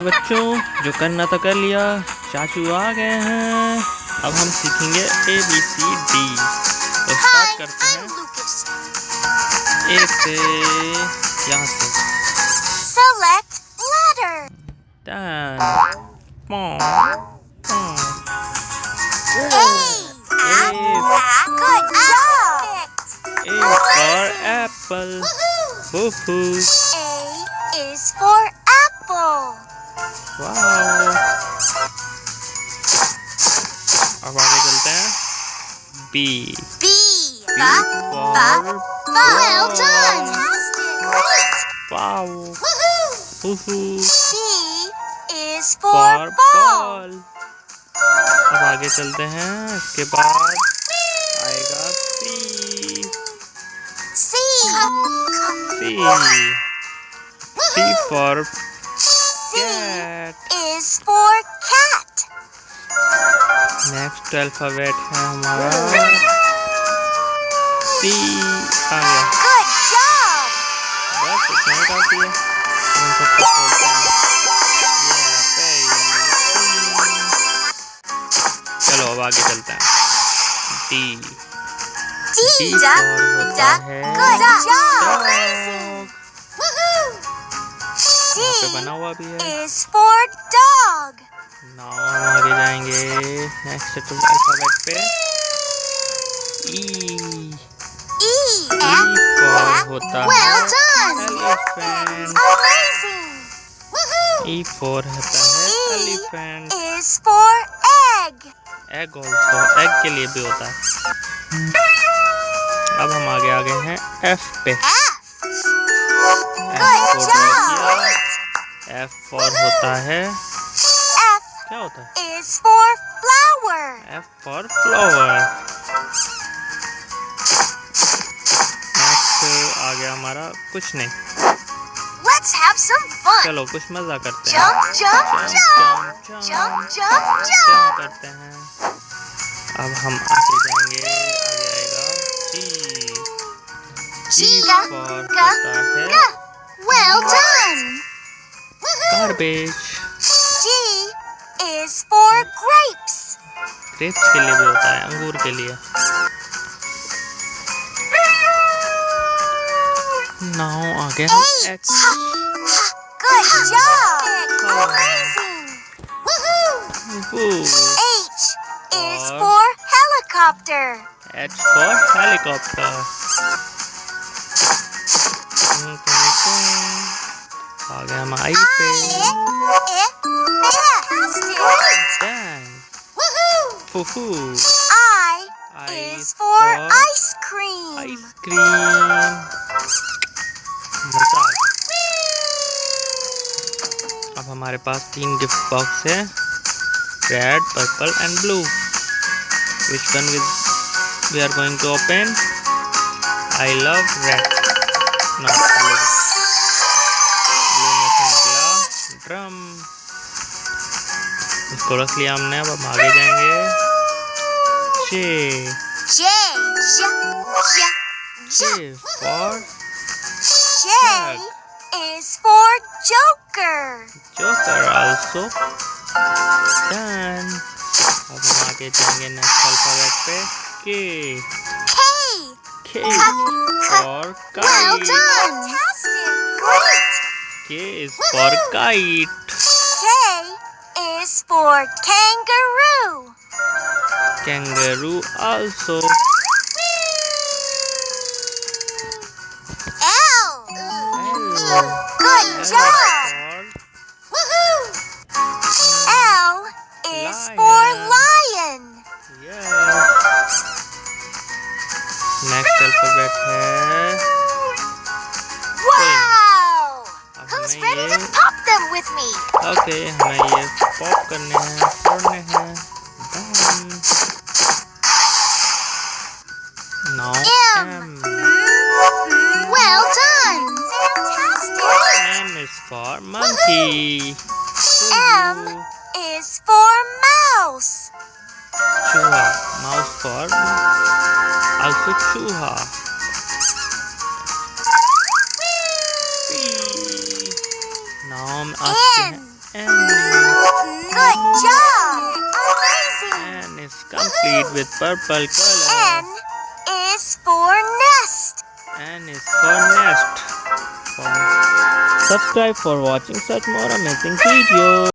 बच्चों, जो करना था कर लिया। चाचू आ गए हैं। अब हम सीखेंगे ABCD। तो स्टार्ट करते हैं ए से, यहाँ से। Select letter. Done. Good job. A for apple. Woohoo. A is for apple. Wow. अब आगे चलते हैं B. B. for Well done. Great. wow. Woohoo. C is for for ball. अब आगे चलते हैं। इसके बाद आएगा C. C. C for C cat. is for cat. Next alphabet है हमारा C। आ गया। Good job. बस इतना ही काफी है। हम सबको खोलते हैं। चलो अब आगे चलते हैं। D Duck. होता है Good job. dog। D यहाँ पे बना हुआ भी है। is for dog. नाउ हम आगे जाएंगे नेक्स्ट अल्फाबेट पे। E for होता Well है done. elephant। Amazing. E for होता है elephant। Is for egg. Egg also, egg के लिए भी होता है। अब हम आगे हैं F पे। F. F Good for job. F for होता है, F क्या होता है? is for flower. F for flower। Next आ गया हमारा कुछ नहीं। Let's have some fun. चलो कुछ मजा करते हैं। Jump, jump, jump. jump Jump, jump, jump jump. करते हैं। अब हम आगे जाएंगे। आगे आएगा G। G for होता है Well done. garbage। G is for grapes. Grapes के लिए भी होता है, अंगूर के लिए। नाउ आ गया H. H। Good job. Amazing. Woohoo. H is for helicopter. H for helicopter। आ गया हम I पे। Dang। Woohoo। I is for ice cream. ice cream। मजा आ गया। अब हमारे पास 3 गिफ्ट बॉक्स है, red, purple and blue. Which one we are going to open? I love red, not blue। Blue में से निकला ड्रम। इसको रख लिया हमने। अब हम आगे जाएंगे J for J is for joker. Joker also done। अब हम आगे जाएंगे नेक्स्ट अल्फाबेट पे K for Well kite। done. Fantastic. Great. K is for kite। K is for kangaroo. Kangaroo also। L. Good job. L is for lion. Next alphabet है Wow. अब Who's हमें ready ये to pop them with me? Okay, हमें ये pop करने हैं, फोड़ने हैं। Now M. M। Well done. Fantastic. M is for monkey। M is for mouse. चूहा, mouse for also चूहा। Now हम आते हैं N. Good job! Amazing! N is complete with purple color. N is for nest. N is for nest. Subscribe for watching such more amazing videos.